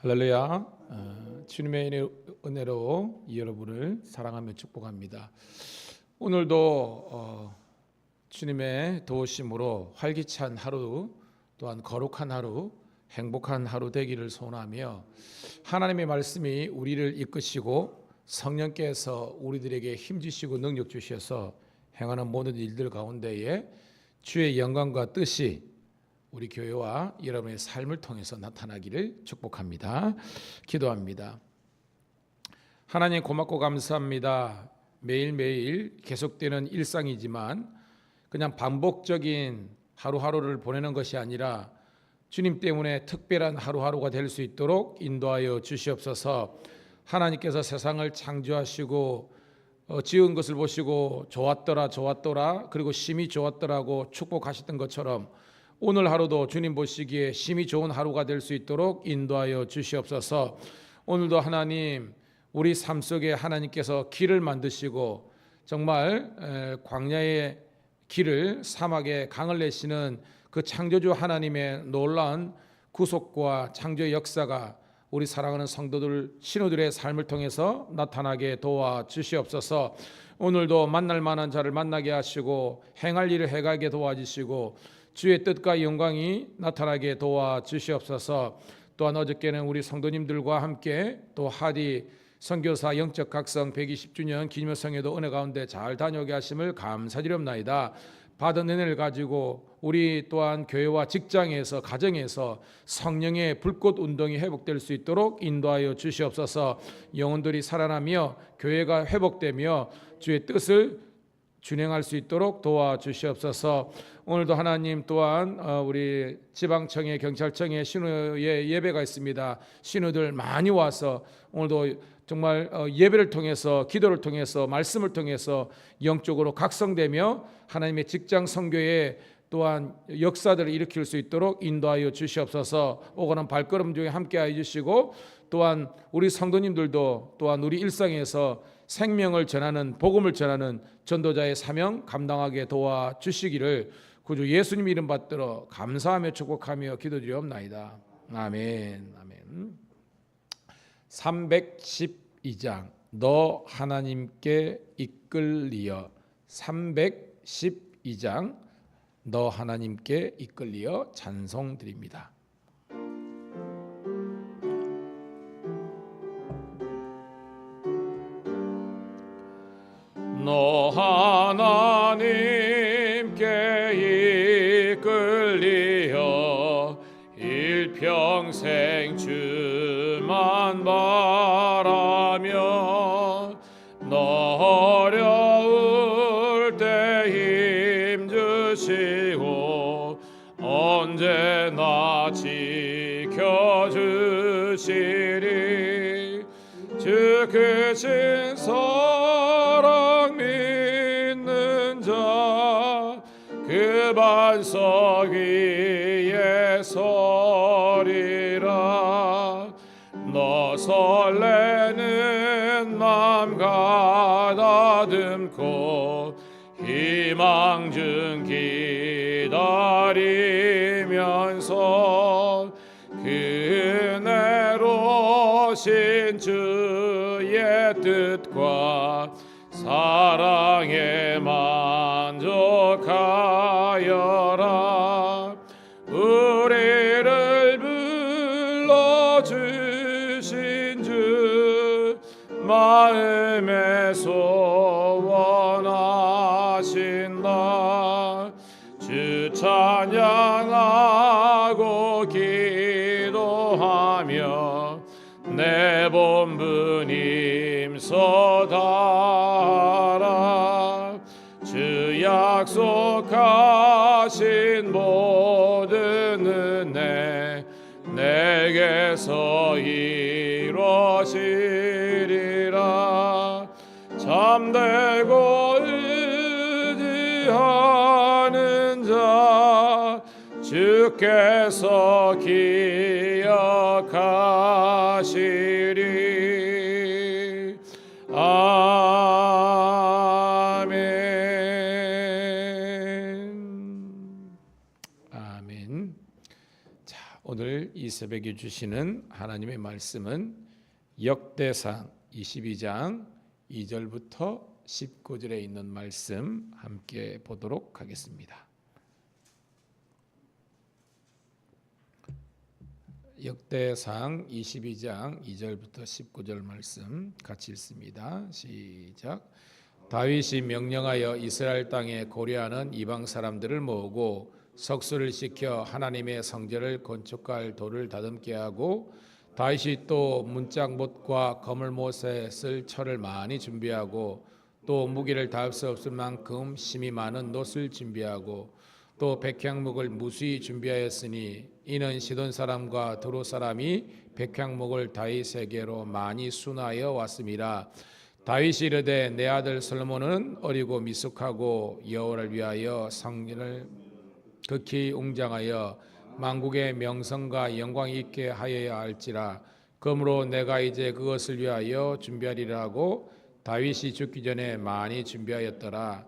할렐루야. 주님의 은혜로 여러분을 사랑하며 축복합니다. 오늘도 주님의 도우심으로 활기찬 하루, 또한 거룩한 하루, 행복한 하루 되기를 소원하며 하나님의 말씀이 우리를 이끄시고 성령께서 우리들에게 힘주시고 능력 주셔서 행하는 모든 일들 가운데에 주의 영광과 뜻이 우리 교회와 여러분의 삶을 통해서 나타나기를 축복합니다. 기도합니다. 하나님 고맙고 감사합니다. 매일매일 계속되는 일상이지만 그냥 반복적인 하루하루를 보내는 것이 아니라 주님 때문에 특별한 하루하루가 될 수 있도록 인도하여 주시옵소서. 하나님께서 세상을 창조하시고 지은 것을 보시고 좋았더라 그리고 심히 좋았더라고 축복하셨던 것처럼 오늘 하루도 주님 보시기에 심히 좋은 하루가 될 수 있도록 인도하여 주시옵소서. 오늘도 하나님 우리 삶 속에 하나님께서 길을 만드시고 정말 광야의 길을 사막에 강을 내시는 그 창조주 하나님의 놀라운 구속과 창조의 역사가 우리 사랑하는 성도들 신우들의 삶을 통해서 나타나게 도와 주시옵소서. 오늘도 만날 만한 자를 만나게 하시고 행할 일을 해가게 도와주시고 주의 뜻과 영광이 나타나게 도와주시옵소서. 또한 어저께는 우리 성도님들과 함께 또 하디 선교사 영적 각성 120주년 기념성에도 은혜 가운데 잘 다녀오게 하심을 감사드립나이다. 받은 은혜를 가지고 우리 또한 교회와 직장에서 가정에서 성령의 불꽃 운동이 회복될 수 있도록 인도하여 주시옵소서. 영혼들이 살아나며 교회가 회복되며 주의 뜻을 준행할 수 있도록 도와주시옵소서. 오늘도 하나님 또한 우리 지방청에 경찰청에 신우의 예배가 있습니다. 신우들 많이 와서 오늘도 정말 예배를 통해서 기도를 통해서 말씀을 통해서 영적으로 각성되며 하나님의 직장 선교에 또한 역사들을 일으킬 수 있도록 인도하여 주시옵소서. 오가는 발걸음 중에 함께하여 주시고 또한 우리 성도님들도 또한 우리 일상에서 생명을 전하는 복음을 전하는 전도자의 사명 감당하게 도와주시기를 구주 예수님 이름 받들어 감사하며 축복하며 기도드리옵나이다. 아멘. 아멘. 312장 너 하나님께 이끌리어. 312장 너 하나님께 이끌리어 찬송 드립니다. 너 하나님께 이끌리어 일평생 주만 바라며 너 어려울 때 힘주시고 언제나 지켜주시리. 주 크신 사랑 믿는 자 그 반석 위에 서리라. 너 설레는 맘 가다듬고 희망 중 기다리면서 그 은혜로 신 주의 뜻과 사랑에 만족하여라. 우리를 불러주신 주 마음에 소원하신다. 주 찬양하고 기도하며 내 본분 힘써다라. 주 약속하신 모든 은혜 내게서 이루어지리라. 잠들고 의지하는 자 주께서 기억하시리. 아멘. 아멘. 자, 오늘 이 새벽에 주시는 하나님의 말씀은 역대상 22장 2절부터 19절에 있는 말씀 함께 보도록 하겠습니다. 역대상 22장 2절부터 19절 말씀 같이 읽습니다. 시작. 다윗이 명령하여 이스라엘 땅에 고려하는 이방 사람들을 모으고 석수를 시켜 하나님의 성전을 건축할 돌을 다듬게 하고, 다윗이 또 문짝못과 거물못에 쓸 철을 많이 준비하고, 또 무기를 닿을 수 없을 만큼 심이 많은 놋을 준비하고, 또 백향목을 무수히 준비하였으니 이는 시돈 사람과 두로 사람이 백향목을 다윗에게로 많이 순하여 왔음이라. 다윗이 이르되 내 아들 솔로몬은 어리고 미숙하고 여호와를 위하여 성전을 극히 웅장하여 만국의 명성과 영광이 있게 하여야 할지라. 그러므로 내가 이제 그것을 위하여 준비하리라 하고 다윗이 죽기 전에 많이 준비하였더라.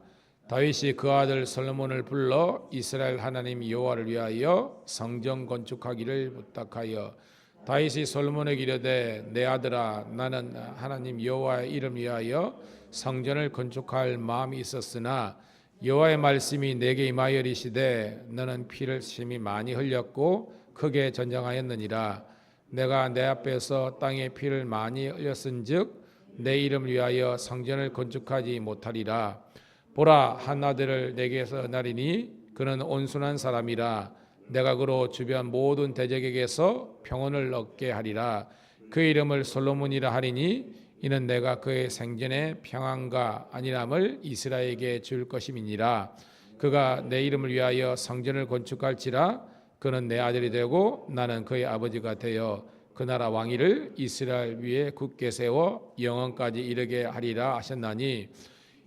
다윗이 그 아들 솔로몬을 불러 이스라엘 하나님 여호와를 위하여 성전 건축하기를 부탁하여, 다윗이 솔로몬에게 이르되 내 아들아, 나는 하나님 여호와의 이름 위하여 성전을 건축할 마음이 있었으나 여호와의 말씀이 내게 임하여리시되 너는 피를 심히 많이 흘렸고 크게 전쟁하였느니라. 내가 내 앞에서 땅에 피를 많이 흘렸은즉 내 이름을 위하여 성전을 건축하지 못하리라. 보라, 한 아들을 내게서 나리니 그는 온순한 사람이라. 내가 그로 주변 모든 대적에게서 평온을 얻게 하리라. 그 이름을 솔로몬이라 하리니 이는 내가 그의 생전에 평안과 안일함을 이스라엘에게 줄 것임이니라. 그가 내 이름을 위하여 성전을 건축할지라. 그는 내 아들이 되고 나는 그의 아버지가 되어 그 나라 왕위를 이스라엘 위에 굳게 세워 영원까지 이르게 하리라 하셨나니,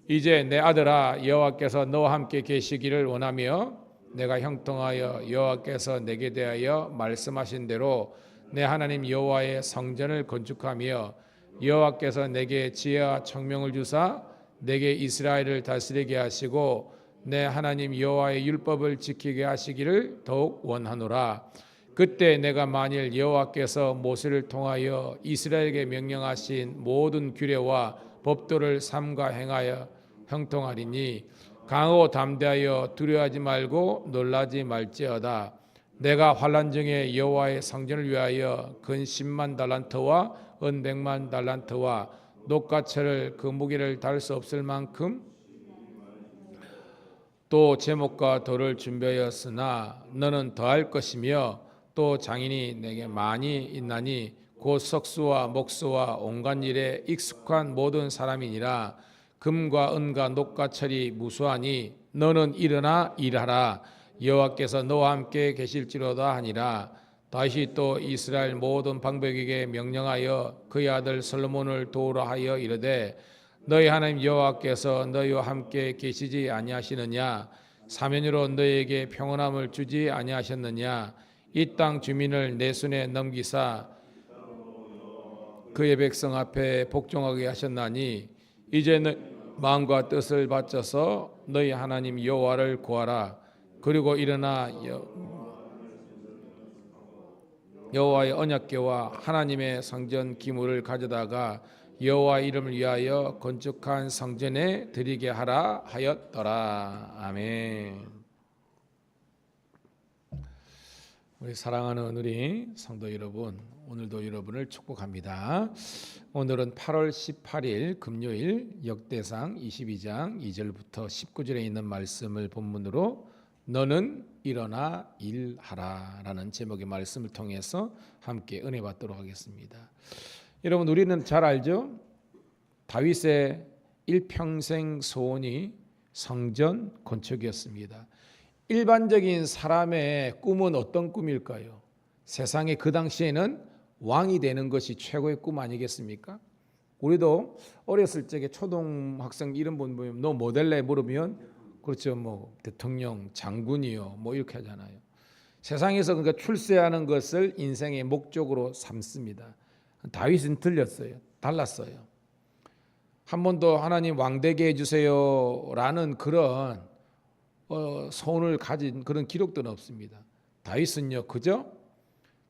이제 내 아들아, 여호와께서 너와 함께 계시기를 원하며 내가 형통하여 여호와께서 내게 대하여 말씀하신 대로 내 하나님 여호와의 성전을 건축하며, 여호와께서 내게 지혜와 청명을 주사 내게 이스라엘을 다스리게 하시고 내 하나님 여호와의 율법을 지키게 하시기를 더욱 원하노라. 그때 내가 만일 여호와께서 모세를 통하여 이스라엘에게 명령하신 모든 규례와 법도를 삼가 행하여 형통하리니 강하고 담대하여 두려워하지 말고 놀라지 말지어다. 내가 환난 중에 여호와의 성전을 위하여 근 10만 달란트와 은 100만 달란트와 녹과철을 그 무게를 달 수 없을 만큼 또 제목과 돌을 준비하였으나 너는 더할 것이며 또 장인이 내게 많이 있나니 곧 석수와 목수와 온갖 일에 익숙한 모든 사람이니라. 금과 은과 녹과 철이 무수하니 너는 일어나 일하라. 여호와께서 너와 함께 계실지로다 하니라. 다시 또 이스라엘 모든 방백에게 명령하여 그의 아들 솔로몬을 도우라 하여 이르되, 너희 하나님 여호와께서 너희와 함께 계시지 아니하시느냐? 사면으로 너희에게 평온함을 주지 아니하셨느냐? 이 땅 주민을 내 손에 넘기사 그의 백성 앞에 복종하게 하셨나니, 이제는 마음과 뜻을 바쳐서 너희 하나님 여호와를 구하라. 그리고 일어나 여호와의 언약궤와 하나님의 성전 기물을 가져다가 여호와의 이름을 위하여 건축한 성전에 드리게 하라 하였더라. 아멘. 우리 사랑하는 우리 성도 여러분, 오늘도 여러분을 축복합니다. 오늘은 8월 18일 금요일 역대상 22장 2절부터 19절에 있는 말씀을 본문으로 너는 일어나 일하라 라는 제목의 말씀을 통해서 함께 은혜 받도록 하겠습니다. 여러분, 우리는 잘 알죠? 다윗의 일평생 소원이 성전 건축이었습니다. 일반적인 사람의 꿈은 어떤 꿈일까요? 세상에 그 당시에는 왕이 되는 것이 최고의 꿈 아니겠습니까? 우리도 어렸을 적에 초등학생 이름 보면 너 뭐 될래 물으면 그렇죠, 뭐 대통령, 장군이요, 뭐 이렇게 하잖아요. 세상에서 그러니까 출세하는 것을 인생의 목적으로 삼습니다. 다윗은 틀렸어요. 달랐어요. 한 번도 하나님 왕되게 해주세요라는 그런 소원을 가진 그런 기록들은 없습니다. 다윗은요, 그저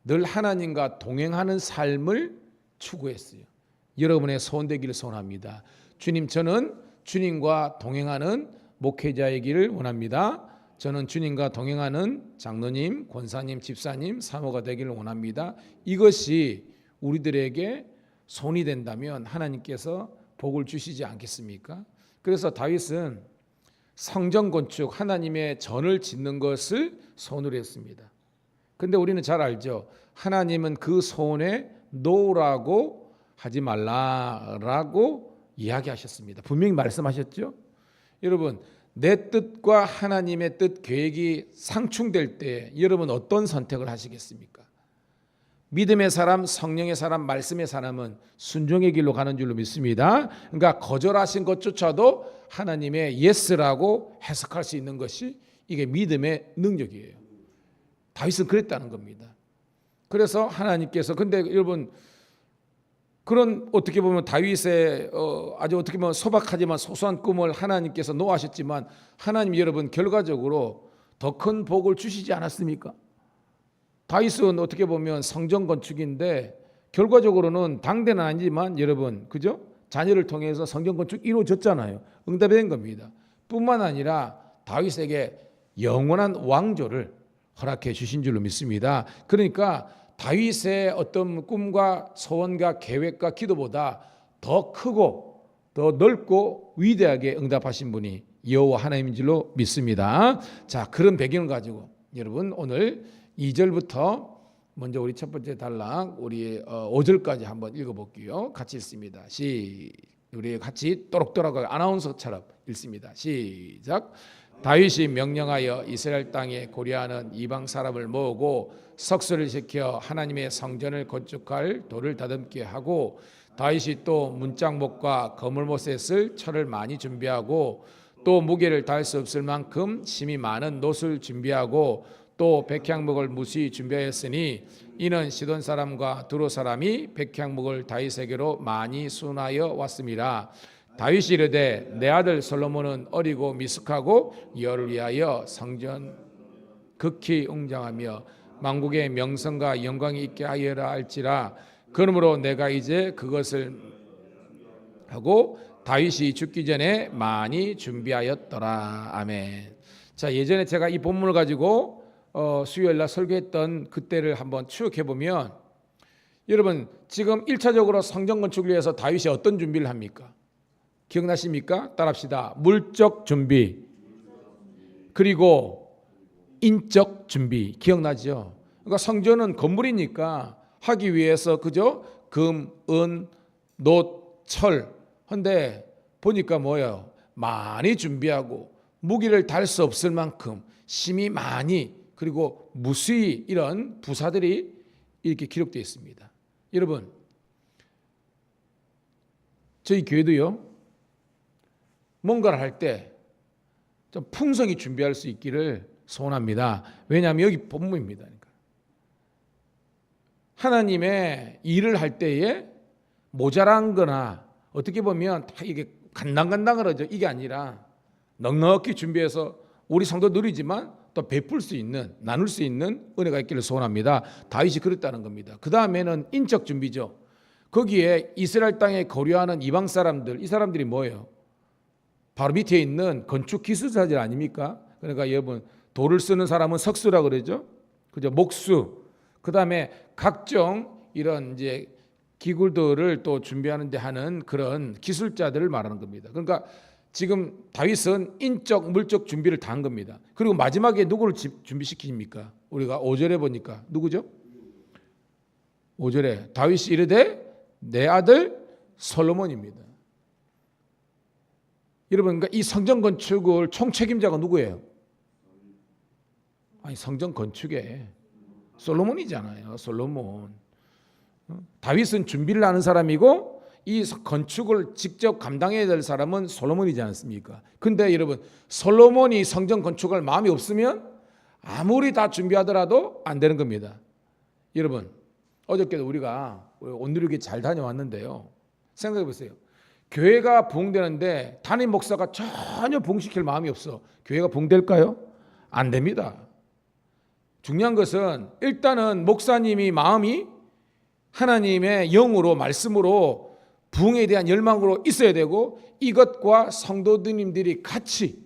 늘 하나님과 동행하는 삶을 추구했어요. 여러분의 소원 되기를 소원합니다. 주님, 저는 주님과 동행하는 목회자이기를 원합니다. 저는 주님과 동행하는 장로님, 권사님, 집사님, 사모가 되기를 원합니다. 이것이 우리들에게 손이 된다면 하나님께서 복을 주시지 않겠습니까? 그래서 다윗은 성전 건축, 하나님의 전을 짓는 것을 소원을 했습니다. 근데 우리는 잘 알죠. 하나님은 그 소원에 노라고 하지 말라라고 이야기하셨습니다. 분명히 말씀하셨죠. 여러분, 내 뜻과 하나님의 뜻, 계획이 상충될 때 여러분 어떤 선택을 하시겠습니까? 믿음의 사람, 성령의 사람, 말씀의 사람은 순종의 길로 가는 줄로 믿습니다. 그러니까 거절하신 것조차도 하나님의 예스라고 해석할 수 있는 것이 이게 믿음의 능력이에요. 다윗은 그랬다는 겁니다. 그래서 하나님께서, 근데 여러분 그런 어떻게 보면 다윗의 아주 어떻게 보면 소박하지만 소소한 꿈을 하나님께서 놓으셨지만 하나님 여러분 결과적으로 더 큰 복을 주시지 않았습니까? 다윗은 어떻게 보면 성전 건축인데 결과적으로는 당대는 아니지만 여러분 그죠? 자녀를 통해서 성전 건축 이루어졌잖아요. 응답이 된 겁니다. 뿐만 아니라 다윗에게 영원한 왕조를 허락해 주신 줄로 믿습니다. 그러니까 다윗의 어떤 꿈과 소원과 계획과 기도보다 더 크고 더 넓고 위대하게 응답하신 분이 여호와 하나님인 줄로 믿습니다. 자, 그런 배경을 가지고 여러분 오늘 2절부터 먼저 우리 첫 번째 단락 우리 5절까지 한번 읽어볼게요. 같이 읽습니다. 우리 같이 또록또록 아나운서처럼 읽습니다. 시작. 다윗이 명령하여 이스라엘 땅에 고려하는 이방 사람을 모으고 석수를 시켜 하나님의 성전을 건축할 돌을 다듬게 하고 다윗이 또 문짝목과 거물못에 쓸 철을 많이 준비하고 또 무게를 달 수 없을 만큼 심이 많은 놋을 준비하고 또 백향목을 무수히 준비하였으니 이는 시돈 사람과 두로 사람이 백향목을 다윗에게로 많이 순하여 왔음이라. 다윗이 이르되 내 아들 솔로몬은 어리고 미숙하고 여호와를 위하여 성전 극히 웅장하며 만국의 명성과 영광이 있게 하여라 할지라. 그러므로 내가 이제 그것을 하고 다윗이 죽기 전에 많이 준비하였더라. 아멘. 자, 예전에 제가 이 본문을 가지고 수요일날 설교했던 그때를 한번 추억해 보면 여러분 지금 1차적으로 성전 건축을 위해서 다윗이 어떤 준비를 합니까? 기억나십니까? 따라합시다. 물적 준비 그리고 인적 준비 기억나죠? 그러니까 성전은 건물이니까 하기 위해서 그죠? 금, 은, 놋, 철. 근데 보니까 뭐예요? 많이 준비하고 무기를 달 수 없을 만큼 심이 많이 그리고 무수히 이런 부사들이 이렇게 기록되어 있습니다. 여러분 저희 교회도요 뭔가를 할 때 좀 풍성히 준비할 수 있기를 소원합니다. 왜냐하면 여기 본문입니다. 그러니까 하나님의 일을 할 때에 모자란 거나 어떻게 보면 다 이게 간당간당하죠. 이게 아니라 넉넉히 준비해서 우리 성도 누리지만 또 베풀 수 있는 나눌 수 있는 은혜가 있기를 소원합니다. 다윗이 그랬다는 겁니다. 그 다음에는 인적 준비죠. 거기에 이스라엘 땅에 거류하는 이방 사람들, 이 사람들이 뭐예요? 바로 밑에 있는 건축 기술자들 아닙니까? 그러니까 여러분 돌을 쓰는 사람은 석수라고 그러죠. 그죠? 목수. 그다음에 각종 이런 이제 기구들을 또 준비하는 데 하는 그런 기술자들을 말하는 겁니다. 그러니까 지금 다윗은 인적 물적 준비를 다 한 겁니다. 그리고 마지막에 누구를 준비시킵니까? 우리가 5절에 보니까 누구죠? 5절에 다윗이 이르되 내 아들 솔로몬입니다. 여러분, 그러니까 이 성전 건축을 총책임자가 누구예요? 아니 성전 건축에 솔로몬이잖아요. 솔로몬. 다윗은 준비를 하는 사람이고 이 건축을 직접 감당해야 될 사람은 솔로몬이지 않습니까? 근데 여러분 솔로몬이 성전 건축할 마음이 없으면 아무리 다 준비하더라도 안 되는 겁니다. 여러분 어저께도 우리가 온누리교회 잘 다녀왔는데요. 생각해 보세요. 교회가 부흥되는데 담임 목사가 전혀 부흥시킬 마음이 없어. 교회가 부흥될까요? 안 됩니다. 중요한 것은 일단은 목사님이 마음이 하나님의 영으로 말씀으로 부흥에 대한 열망으로 있어야 되고 이것과 성도님들이 같이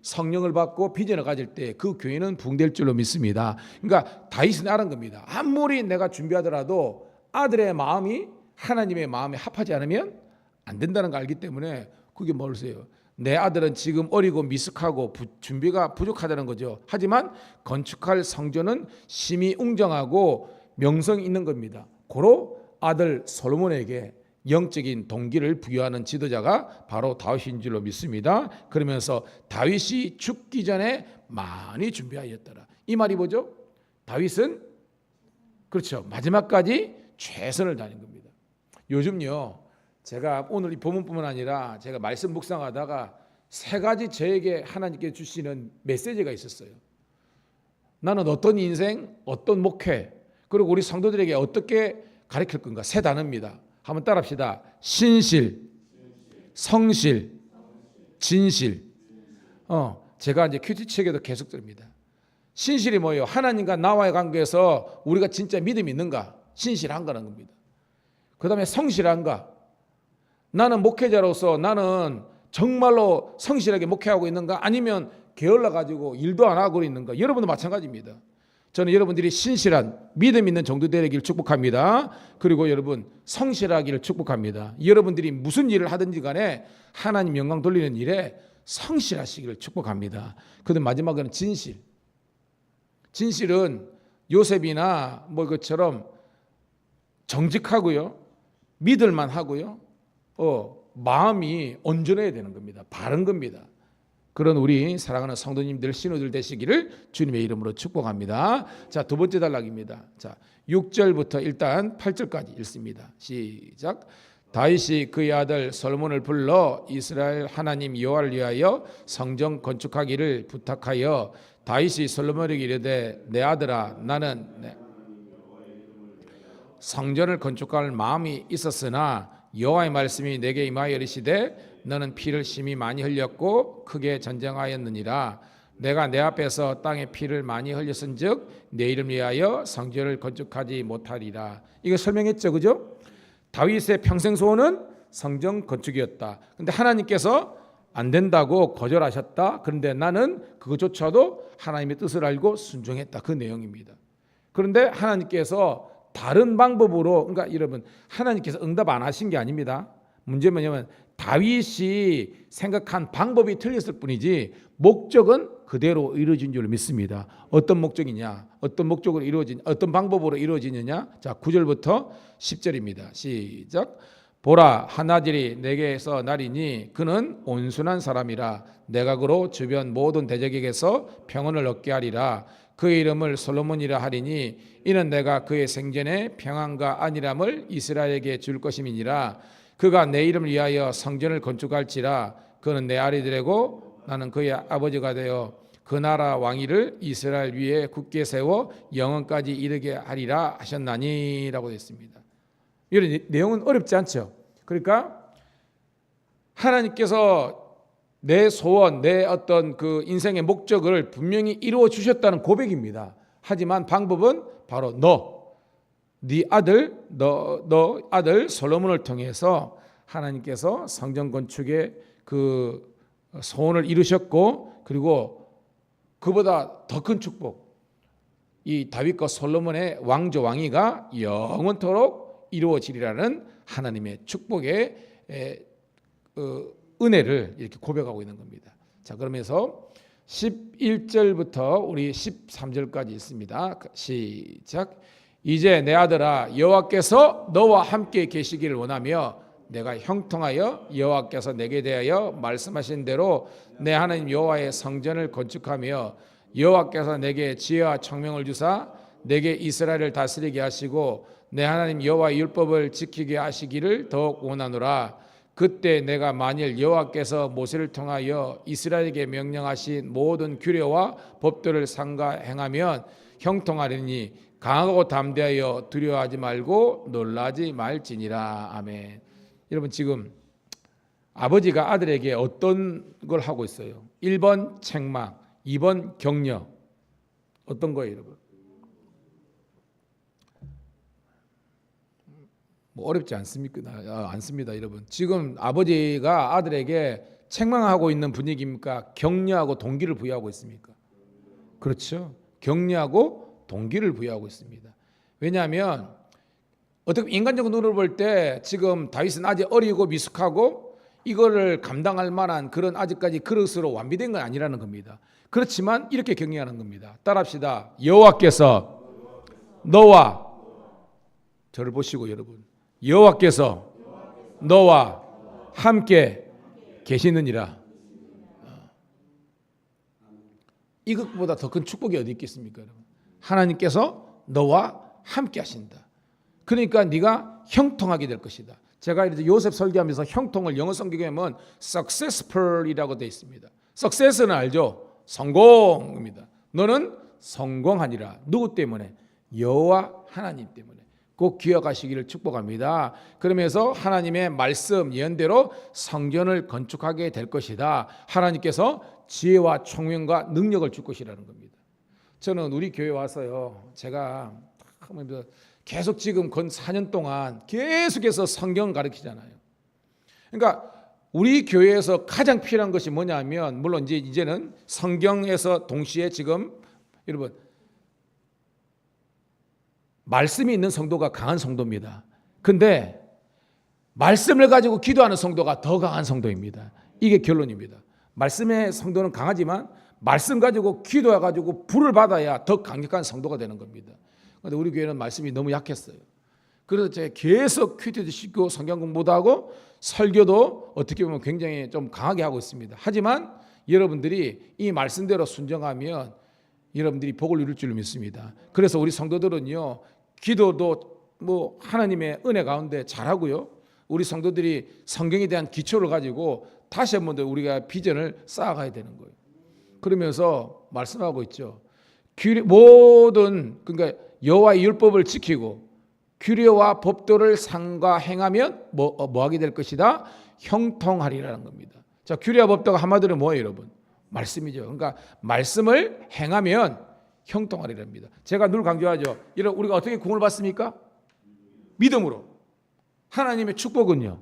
성령을 받고 비전을 가질 때 그 교회는 부흥될 줄로 믿습니다. 그러니까 다윗은 알은 겁니다. 아무리 내가 준비하더라도 아들의 마음이 하나님의 마음에 합하지 않으면 안 된다는 걸 알기 때문에 그게 뭘세요? 내 아들은 지금 어리고 미숙하고 준비가 부족하다는 거죠. 하지만 건축할 성전은 심히 웅장하고 명성이 있는 겁니다. 고로 아들 솔로몬에게 영적인 동기를 부여하는 지도자가 바로 다윗인 줄로 믿습니다. 그러면서 다윗이 죽기 전에 많이 준비하였더라. 이 말이 뭐죠? 다윗은 그렇죠. 마지막까지 최선을 다하는 겁니다. 요즘요, 제가 오늘 이 본문뿐만 아니라 제가 말씀 묵상하다가 세 가지 저에게 하나님께 주시는 메시지가 있었어요. 나는 어떤 인생, 어떤 목회, 그리고 우리 성도들에게 어떻게 가르칠 건가? 세 단어입니다. 한번 따라합시다. 신실, 성실, 진실. 제가 이제 큐티책에도 계속 듭니다. 신실이 뭐예요? 하나님과 나와의 관계에서 우리가 진짜 믿음이 있는가? 신실한가는 겁니다. 그 다음에 성실한가? 나는 목회자로서 나는 정말로 성실하게 목회하고 있는가? 아니면 게을러 가지고 일도 안 하고 있는가? 여러분도 마찬가지입니다. 저는 여러분들이 신실한 믿음 있는 정도 되기를 축복합니다. 그리고 여러분 성실하기를 축복합니다. 여러분들이 무슨 일을 하든지 간에 하나님 영광 돌리는 일에 성실하시기를 축복합니다. 그다음 마지막은 진실. 진실은 요셉이나 뭐 것처럼 정직하고요, 믿을만 하고요, 마음이 온전해야 되는 겁니다. 바른 겁니다. 그런 우리 사랑하는 성도님들, 신우들 되시기를 주님의 이름으로 축복합니다. 자, 두 번째 단락입니다. 자, 6절부터 일단 8절까지 읽습니다. 시작. 다윗이 그의 아들 솔로몬을 불러 이스라엘 하나님 여호와를 위하여 성전 건축하기를 부탁하여 다윗이 솔로몬에게 이르되 내 아들아 나는 성전을 건축할 마음이 있었으나 여호와의 말씀이 내게 임하여 이르시되 너는 피를 심히 많이 흘렸고 크게 전쟁하였느니라. 내가 내 앞에서 땅에 피를 많이 흘렸은즉 내 이름 위하여 성전을 건축하지 못하리라. 이거 설명했죠, 그죠? 다윗의 평생 소원은 성전 건축이었다. 근데 하나님께서 안 된다고 거절하셨다. 그런데 나는 그것조차도 하나님의 뜻을 알고 순종했다. 그 내용입니다. 그런데 하나님께서 다른 방법으로, 그러니까 여러분 하나님께서 응답 안 하신 게 아닙니다. 문제는 뭐냐면 다윗이 생각한 방법이 틀렸을 뿐이지 목적은 그대로 이루어진 줄 믿습니다. 어떤 목적이냐? 어떤 목적으로 이루어진, 어떤 방법으로 이루어지느냐? 자, 9절부터 10절입니다. 시작. 보라, 한 아들이 내게서 나리니 그는 온순한 사람이라. 내가 그로 주변 모든 대적에게서 평온을 얻게 하리라. 그의 이름을 솔로몬이라 하리니 이는 내가 그의 생전에 평안과 안일함을 이스라엘에게 줄 것임이니라. 그가 내 이름을 위하여 성전을 건축할지라. 그는 내 아들이고 나는 그의 아버지가 되어 그 나라 왕위를 이스라엘 위에 굳게 세워 영원까지 이르게 하리라 하셨나니 라고 했습니다. 이런 내용은 어렵지 않죠. 그러니까 하나님께서 내 소원, 내 어떤 그 인생의 목적을 분명히 이루어 주셨다는 고백입니다. 하지만 방법은 바로 네 아들, 너 아들 솔로몬을 통해서 하나님께서 성전 건축의 그 소원을 이루셨고, 그리고 그보다 더 큰 축복, 이 다윗과 솔로몬의 왕조 왕위가 영원토록 이루어지리라는 하나님의 축복의 은혜를 이렇게 고백하고 있는 겁니다. 자, 그러면서 11절부터 우리 13절까지 있습니다. 시작. 이제 내 아들아, 여호와께서 너와 함께 계시기를 원하며 내가 형통하여 여호와께서 내게 대하여 말씀하신 대로 내 하나님 여호와의 성전을 건축하며 여호와께서 내게 지혜와 청명을 주사 내게 이스라엘을 다스리게 하시고 내 하나님 여호와의 율법을 지키게 하시기를 더욱 원하노라. 그때 내가 만일 여호와께서 모세를 통하여 이스라엘에게 명령하신 모든 규례와 법도를 삼가 행하면 형통하리니 강하고 담대하여 두려워하지 말고 놀라지 말지니라. 아멘. 여러분, 지금 아버지가 아들에게 어떤 걸 하고 있어요? 1번 책망, 2번 격려, 어떤 거예요, 여러분? 뭐 어렵지 않습니까? 않습니다, 여러분. 지금 아버지가 아들에게 책망하고 있는 분위기입니까? 격려하고 동기를 부여하고 있습니까? 그렇죠. 격려하고 동기를 부여하고 있습니다. 왜냐하면 어떻게 인간적 눈으로 볼 때 지금 다윗은 아직 어리고 미숙하고 이거를 감당할 만한 그런 아직까지 그릇으로 완비된 건 아니라는 겁니다. 그렇지만 이렇게 격려하는 겁니다. 따라합시다. 여호와께서 너와, 저를 보시고 여러분, 여호와께서 너와 함께 계시느니라. 이것보다 더 큰 축복이 어디 있겠습니까, 여러분? 하나님께서 너와 함께 하신다. 그러니까 네가 형통하게 될 것이다. 제가 이제 요셉 설교하면서 형통을 영어 성경에 보면 successful이라고 되어 있습니다. success는 알죠? 성공입니다. 너는 성공하니라. 누구 때문에? 여호와 하나님 때문에. 꼭 기억하시기를 축복합니다. 그러면서 하나님의 말씀 예언대로 성전을 건축하게 될 것이다. 하나님께서 지혜와 총명과 능력을 줄 것이라는 겁니다. 저는 우리 교회 와서요, 제가 계속 지금 건 4년 동안 계속해서 성경 가르치잖아요. 그러니까 우리 교회에서 가장 필요한 것이 뭐냐면, 물론 이제는 성경에서 동시에 지금 여러분 말씀이 있는 성도가 강한 성도입니다. 근데 말씀을 가지고 기도하는 성도가 더 강한 성도입니다. 이게 결론입니다. 말씀의 성도는 강하지만 말씀 가지고 기도해 가지고 불을 받아야 더 강력한 성도가 되는 겁니다. 그런데 우리 교회는 말씀이 너무 약했어요. 그래서 제가 계속 퀴즈도 시키고 성경 공부도 하고 설교도 어떻게 보면 굉장히 좀 강하게 하고 있습니다. 하지만 여러분들이 이 말씀대로 순종하면 여러분들이 복을 누릴 줄 믿습니다. 그래서 우리 성도들은요, 기도도 뭐 하나님의 은혜 가운데 잘하고요, 우리 성도들이 성경에 대한 기초를 가지고 다시 한번 더 우리가 비전을 쌓아가야 되는 거예요. 그러면서 말씀하고 있죠. 모든, 그러니까 여호와의 율법을 지키고 규례와 법도를 삼가 행하면 뭐 하게 될 것이다? 형통하리라는 겁니다. 자, 규례와 법도가 한마디로 뭐예요, 여러분? 말씀이죠. 그러니까 말씀을 행하면 형통하리랍니다. 제가 늘 강조하죠. 우리가 어떻게 구원을 받습니까? 믿음으로. 하나님의 축복은요,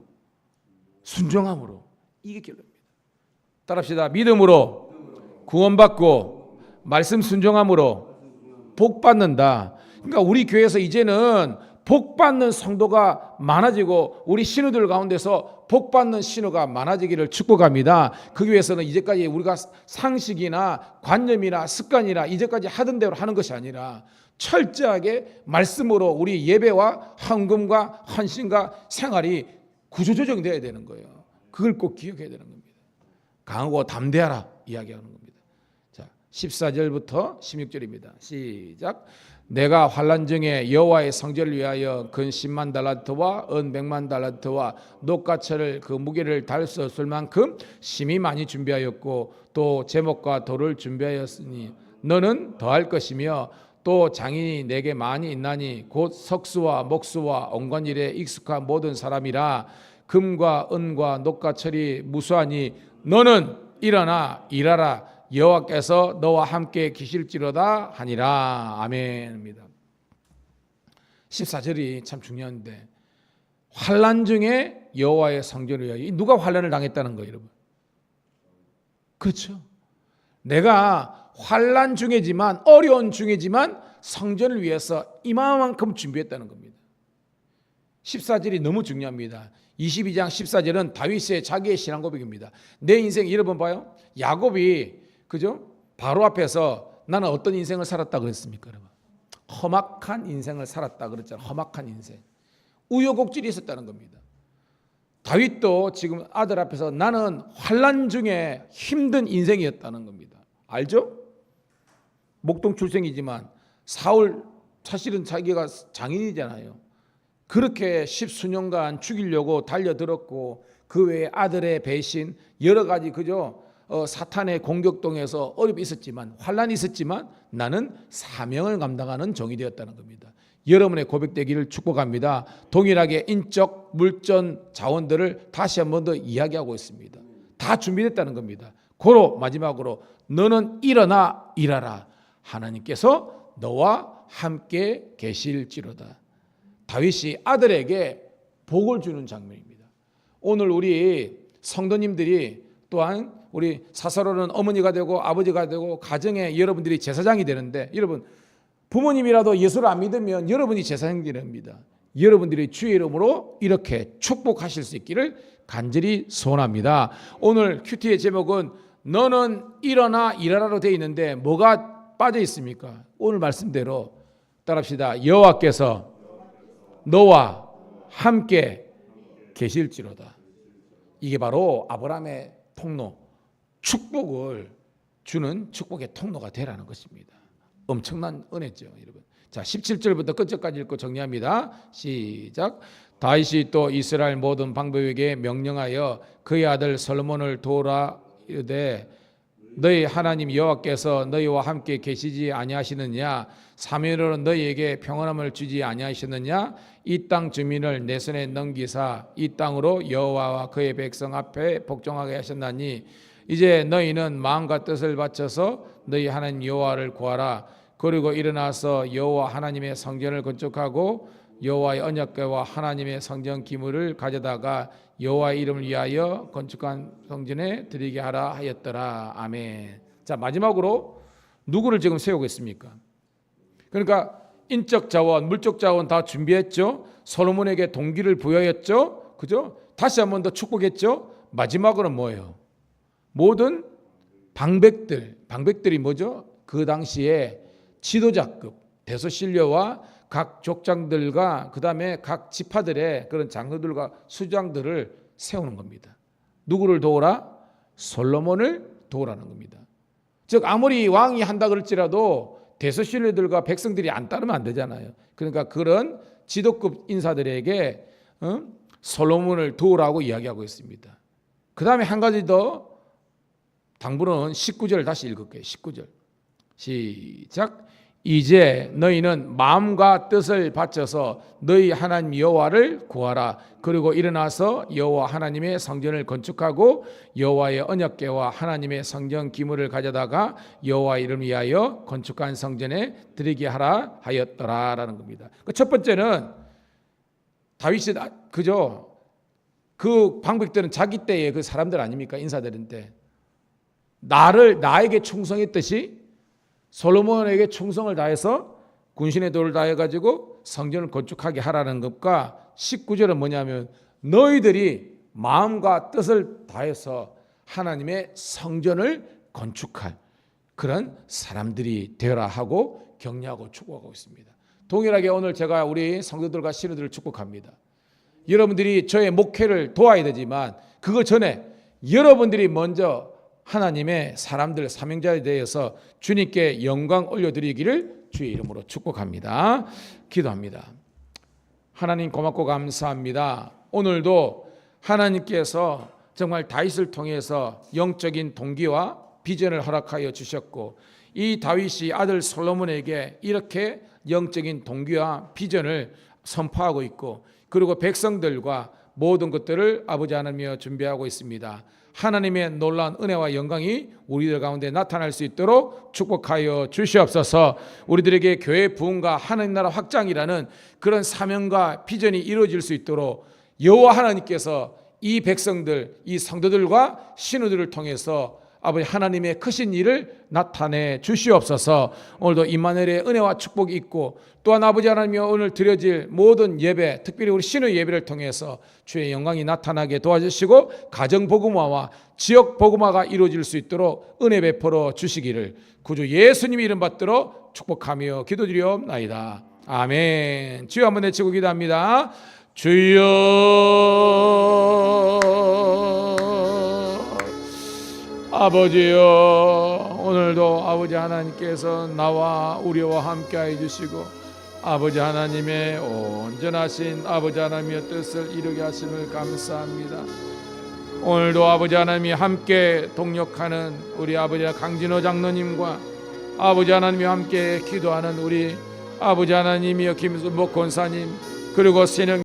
순종함으로. 이게 결론입니다. 따라합시다. 믿음으로 구원받고 말씀 순종함으로 복 받는다. 그러니까 우리 교회에서 이제는 복 받는 성도가 많아지고 우리 신우들 가운데서 복 받는 신우가 많아지기를 축복합니다. 그 위해서는 이제까지 우리가 상식이나 관념이나 습관이나 이제까지 하던 대로 하는 것이 아니라 철저하게 말씀으로 우리 예배와 헌금과 헌신과 생활이 구조조정되어야 되는 거예요. 그걸 꼭 기억해야 되는 겁니다. 강하고 담대하라 이야기하는 겁니다. 자, 14절부터 16절입니다. 시작. 내가 환난 중에 여호와의 성전을 위하여 근 10만 달란트와 은 100만 달란트와 녹가철을 그 무게를 달 수 없을 만큼 심히 많이 준비하였고 또 제목과 돌을 준비하였으니 너는 더할 것이며 또 장인이 내게 많이 있나니 곧 석수와 목수와 온갖 일에 익숙한 모든 사람이라. 금과 은과 녹가철이 무수하니 너는 일어나 일하라. 여호와께서 너와 함께 계실지로다 하니라. 아멘입니다. 14절이 참 중요한데, 환난 중에 여호와의 성전을 위하여. 누가 환난을 당했다는 거예요, 여러분? 그렇죠. 내가 환난 중이지만, 어려운 중이지만 성전을 위해서 이만큼 준비했다는 겁니다. 14절이 너무 중요합니다. 22장 14절은 다윗의 자기의 신앙 고백입니다. 내 인생 여러분 봐요. 야곱이 그죠? 바로 앞에서 나는 어떤 인생을 살았다 그랬습니까, 여러분? 험악한 인생을 살았다 그랬잖아요. 험악한 인생. 우여곡절이 있었다는 겁니다. 다윗도 지금 아들 앞에서 나는 환난 중에 힘든 인생이었다는 겁니다. 알죠? 목동 출생이지만 사울 사실은 자기가 장인이잖아요. 그렇게 십수년간 죽이려고 달려들었고 그 외에 아들의 배신 여러 가지 그죠? 사탄의 공격동에서 어려움이 있었지만 환난이 있었지만 나는 사명을 감당하는 종이 되었다는 겁니다. 여러분의 고백되기를 축복합니다. 동일하게 인적, 물전, 자원들을 다시 한 번 더 이야기하고 있습니다. 다 준비됐다는 겁니다. 고로 마지막으로 너는 일어나 일하라. 하나님께서 너와 함께 계실지로다. 다윗이 아들에게 복을 주는 장면입니다. 오늘 우리 성도님들이 또한 우리 사사로는 어머니가 되고 아버지가 되고 가정에 여러분들이 제사장이 되는데, 여러분 부모님이라도 예수를 안 믿으면 여러분이 제사장이 됩니다. 여러분들이 주의 이름으로 이렇게 축복하실 수 있기를 간절히 소원합니다. 오늘 큐티의 제목은 너는 일어나 일하라로 되어 있는데 뭐가 빠져 있습니까? 오늘 말씀대로 따라합시다. 여호와께서 너와 함께 계실지로다. 이게 바로 아브라함의 통로, 축복을 주는 축복의 통로가 되라는 것입니다. 엄청난 은혜죠, 여러분. 자, 17절부터 끝절까지 읽고 정리합니다. 시작. 다윗이 또 이스라엘 모든 방백에게 명령하여 그의 아들 솔로몬을 도우라 이르되 너희 하나님 여호와께서 너희와 함께 계시지 아니하시느냐? 사면으로 너희에게 평안함을 주지 아니하시느냐? 이 땅 주민을 내 손에 넘기사 이 땅으로 여호와와 그의 백성 앞에 복종하게 하셨나니 이제 너희는 마음과 뜻을 바쳐서 너희 하나님 여호와를 구하라. 그리고 일어나서 여호와 하나님의 성전을 건축하고 여호와의 언약궤와 하나님의 성전 기물을 가져다가 여호와의 이름을 위하여 건축한 성전에 드리게 하라 하였더라. 아멘. 자, 마지막으로 누구를 지금 세우고 있습니까? 그러니까 인적 자원, 물적 자원 다 준비했죠. 솔로몬에게 동기를 부여했죠. 그죠? 다시 한 번 더 축복했죠. 마지막으로 뭐예요? 모든 방백들이 뭐죠? 그 당시에 지도자급 대소신료와 각 족장들과 그 다음에 각 지파들의 그런 장로들과 수장들을 세우는 겁니다. 누구를 도우라? 솔로몬을 도우라는 겁니다. 즉 아무리 왕이 한다 그럴지라도 대소신료들과 백성들이 안 따르면 안 되잖아요. 그러니까 그런 지도급 인사들에게 솔로몬을 도우라고 이야기하고 있습니다. 그 다음에 한 가지 더, 당부는 19절을 다시 읽을게요. 19절 시작. 이제 너희는 마음과 뜻을 바쳐서 너희 하나님 여호와를 구하라. 그리고 일어나서 여호와 하나님의 성전을 건축하고 여호와의 언약궤와 하나님의 성전 기물을 가져다가 여호와의 이름을 위하여 건축한 성전에 드리게 하라 하였더라라는 겁니다. 첫 번째는 다윗이 그죠? 그 방백들은 자기 때의 그 사람들 아닙니까? 인사들인데 나에게 충성했듯이 솔로몬에게 충성을 다해서 군신의 도를 다해가지고 성전을 건축하게 하라는 것과 19절은 뭐냐면 너희들이 마음과 뜻을 다해서 하나님의 성전을 건축할 그런 사람들이 되어라 하고 격려하고 축복하고 있습니다. 동일하게 오늘 제가 우리 성도들과 신우들을 축복합니다. 여러분들이 저의 목회를 도와야 되지만 그거 전에 여러분들이 먼저 하나님의 사람들 사명자에 대해서 주님께 영광 올려드리기를 주의 이름으로 축복합니다. 기도합니다. 하나님 고맙고 감사합니다. 오늘도 하나님께서 정말 다윗을 통해서 영적인 동기와 비전을 허락하여 주셨고 이 다윗이 아들 솔로몬에게 이렇게 영적인 동기와 비전을 선포하고 있고 그리고 백성들과 모든 것들을 아버지 하나님이여 준비하고 있습니다. 하나님의 놀라운 은혜와 영광이 우리들 가운데 나타날 수 있도록 축복하여 주시옵소서. 우리들에게 교회 부흥과 하나님 나라 확장이라는 그런 사명과 비전이 이루어질 수 있도록 여호와 하나님께서 이 백성들, 이 성도들과 신우들을 통해서 아버지 하나님의 크신 일을 나타내 주시옵소서. 오늘도 임마누엘의 은혜와 축복이 있고 또한 아버지 하나님이여 오늘 드려질 모든 예배, 특별히 우리 신우 예배를 통해서 주의 영광이 나타나게 도와주시고 가정 복음화와 지역 복음화가 이루어질 수 있도록 은혜 베풀어 주시기를 구주 예수님 이름 받들어 축복하며 기도드리옵나이다. 아멘. 주여 한번 외치고 기도합니다. 주여 아버지여, 오늘도 아버지 하나님께서 나와 우리와 함께해 주시고 아버지 하나님의 온전하신 아버지 하나님의 뜻을 이루게 하심을 감사합니다. 오늘도 아버지 하나님이 함께 동역하는 우리 아버지 강진호 장로님과 아버지 하나님이 함께 기도하는 우리 아버지 하나님이여 김순복 권사님 그리고 신영